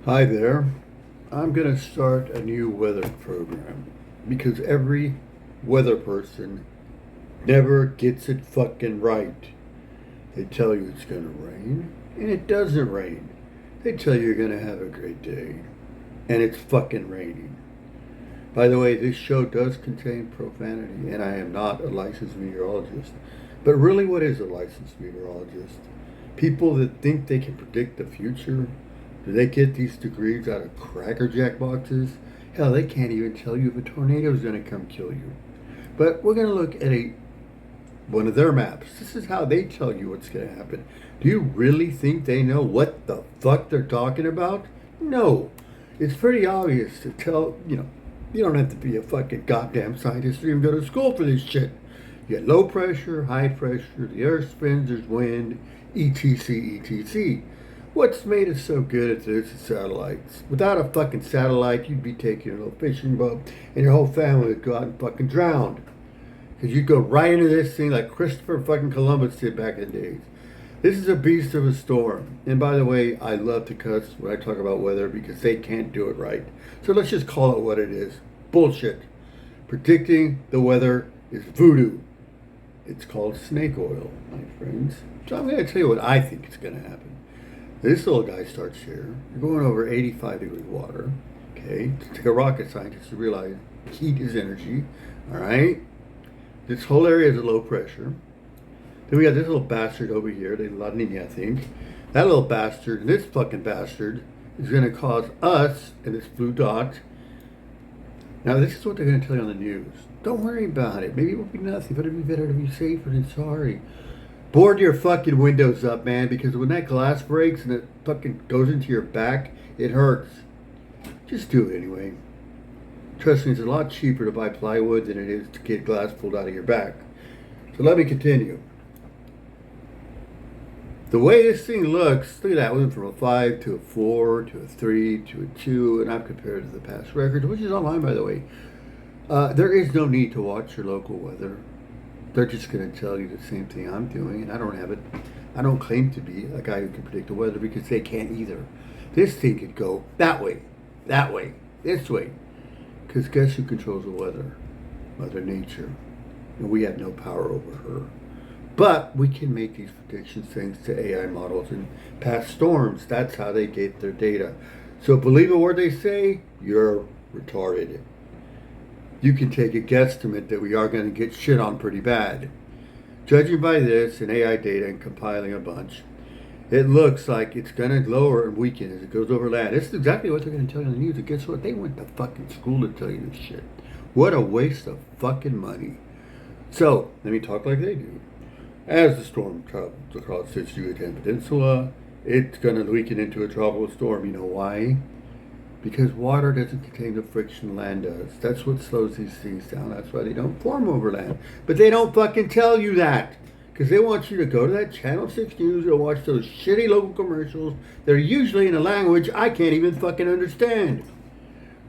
Hi there. I'm going to start a new weather program because every weather person never gets it fucking right. They tell you it's going to rain and it doesn't rain. They tell you you're going to have a great day and it's fucking raining. By the way, this show does contain profanity and I am not a licensed meteorologist. But really, what is a licensed meteorologist? People that think they can predict the future. Do they get these degrees out of Cracker Jack boxes? Hell, they can't even tell you if a tornado is going to come kill you. But we're going to look at one of their maps. This is how they tell you what's going to happen. Do you really think they know what the fuck they're talking about? No. It's pretty obvious to tell, you don't have to be a fucking goddamn scientist or even go to school for this shit. You get low pressure, high pressure, the earth spins, there's wind, etc., etc. What's made us so good at this is satellites. Without a fucking satellite, you'd be taking a little fishing boat and your whole family would go out and fucking drown. Because you'd go right into this thing like Christopher fucking Columbus did back in the days. This is a beast of a storm. And by the way, I love to cuss when I talk about weather because they can't do it right. So let's just call it what it is. Bullshit. Predicting the weather is voodoo. It's called snake oil, my friends. So I'm going to tell you what I think is going to happen. This little guy starts here. You're going over 85-degree water. Okay, to take a rocket scientist to realize heat is energy. All right. This whole area is at low pressure. Then we got this little bastard over here, the La Nina, I think. That little bastard, and this fucking bastard, is going to cause us, and this blue dot. Now, this is what they're going to tell you on the news. Don't worry about it. Maybe it won't be nothing, but it'll be better to be safer than sorry. Board your fucking windows up, man, because when that glass breaks and it fucking goes into your back, it hurts. Just do it anyway. Trust me, it's a lot cheaper to buy plywood than it is to get glass pulled out of your back. So let me continue. The way this thing looks, look at that, went from a 5 to a 4 to a 3 to a 2, and I've compared to the past records, which is online, by the way. There is no need to watch your local weather. They're just going to tell you the same thing I'm doing, and I don't have it. I don't claim to be a guy who can predict the weather because they can't either. This thing could go that way, this way. Because guess who controls the weather? Mother Nature. And we have no power over her. But we can make these predictions thanks to AI models and past storms. That's how they get their data. So believe a word they say, you're retarded. You can take a guesstimate that we are going to get shit on pretty bad. Judging by this and AI data and compiling a bunch, it looks like it's going to lower and weaken as it goes over land. This is exactly what they're going to tell you on the news. And guess what? They went to fucking school to tell you this shit. What a waste of fucking money. So, let me talk like they do. As the storm travels across the Yucatan Peninsula, it's going to weaken into a tropical storm. You know why? Because water doesn't contain the friction land does. That's what slows these things down. That's why they don't form over land. But they don't fucking tell you that. Because they want you to go to that Channel 6 News or watch those shitty local commercials. They're usually in a language I can't even fucking understand.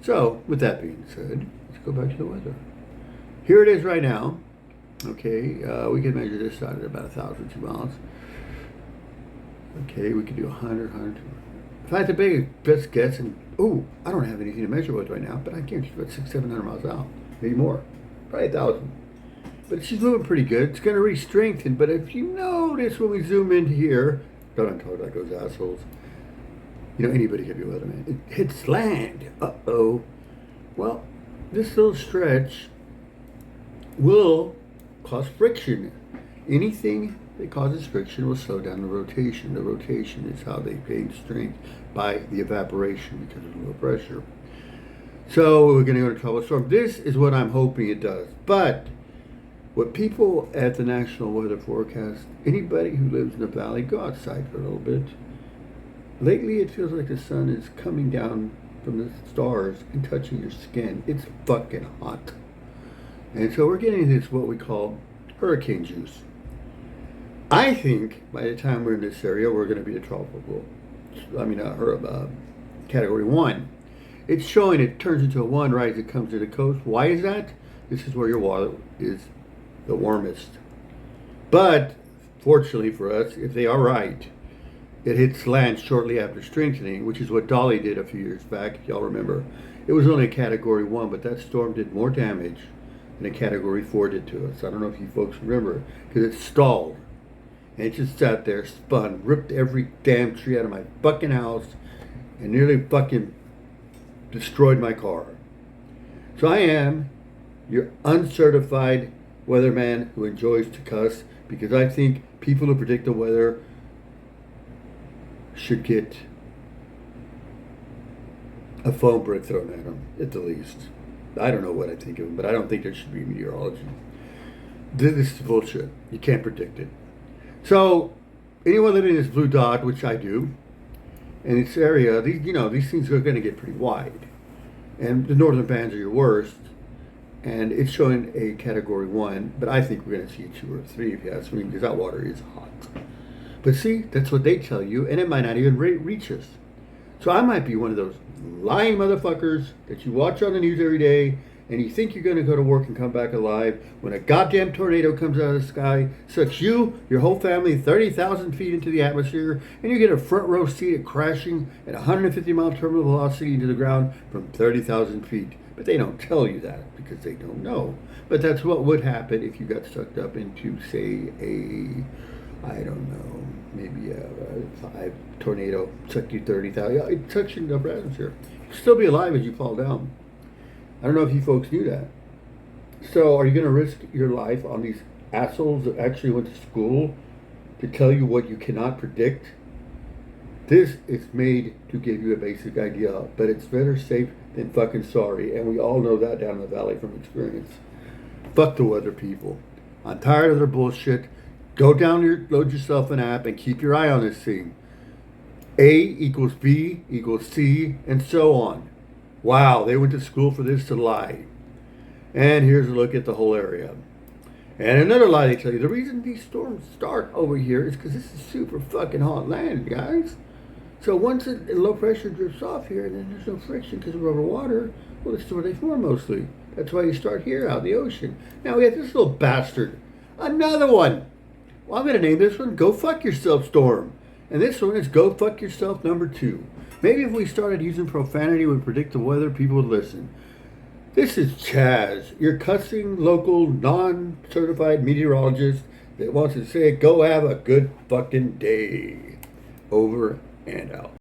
So, with that being said, let's go back to the weather. Here it is right now. Okay, we can measure this out at about 1,002 miles. Okay, we can do 100, 100. If I had to make a best guess, and I don't have anything to measure with right now, but I guarantee about 600, 700 miles out, maybe more, probably 1,000. But she's moving pretty good. It's going to re-strengthen. But if you notice when we zoom in here, don't talk like those assholes. Anybody can be a weatherman. It hits land. Uh-oh. Well, this little stretch will cause friction. Anything that causes friction will slow down the rotation. The rotation is how they gain strength by the evaporation because of low pressure. So we're going to go to tropical storm. This is what I'm hoping it does. But what people at the National Weather Forecast, anybody who lives in the valley, go outside for a little bit. Lately it feels like the sun is coming down from the stars and touching your skin. It's fucking hot. And so we're getting this, what we call hurricane juice. I think by the time we're in this area, we're going to be a tropical, category 1. It's showing it turns into a 1 right as it comes to the coast. Why is that? This is where your water is the warmest. But, fortunately for us, if they are right, it hits land shortly after strengthening, which is what Dolly did a few years back, if y'all remember. It was only a Category 1, but that storm did more damage than a Category 4 did to us. I don't know if you folks remember, because it stalled. And it just sat there, spun, ripped every damn tree out of my fucking house, and nearly fucking destroyed my car. So I am your uncertified weatherman who enjoys to cuss, because I think people who predict the weather should get a foam brick thrown at them, at the least. I don't know what I think of them, but I don't think there should be meteorology. This is bullshit. You can't predict it. So, anyone living in this blue dot, which I do, in this area, these things are going to get pretty wide. And the northern bands are your worst. And it's showing a Category 1, but I think we're going to see a 2 or 3 if you ask me, because that water is hot. But see, that's what they tell you, and it might not even reach us. So I might be one of those lying motherfuckers that you watch on the news every day, and you think you're going to go to work and come back alive when a goddamn tornado comes out of the sky, sucks you, your whole family, 30,000 feet into the atmosphere, and you get a front row seat at crashing at 150-mile terminal velocity into the ground from 30,000 feet. But they don't tell you that because they don't know. But that's what would happen if you got sucked up into, say, I don't know, maybe a 5 tornado, sucked you 30,000. It sucks you into the upper atmosphere. You'll still be alive as you fall down. I don't know if you folks knew that. So are you going to risk your life on these assholes that actually went to school to tell you what you cannot predict? This is made to give you a basic idea, but it's better safe than fucking sorry, and we all know that down in the valley from experience. Fuck the weather people. I'm tired of their bullshit. Go down, load yourself an app, and keep your eye on this thing. A equals B equals C, and so on. Wow, they went to school for this to lie. And here's a look at the whole area. And another lie they tell you. The reason these storms start over here is because this is super fucking hot land, guys. So once the low pressure drifts off here, then there's no friction because we're over water. Well, this is where they form mostly. That's why you start here out in the ocean. Now we have this little bastard. Another one. Well, I'm going to name this one Go Fuck Yourself Storm. And this one is Go Fuck Yourself number 2. Maybe if we started using profanity would predict the weather, people would listen. This is Chaz, your cussing local non-certified meteorologist that wants to say go have a good fucking day. Over and out.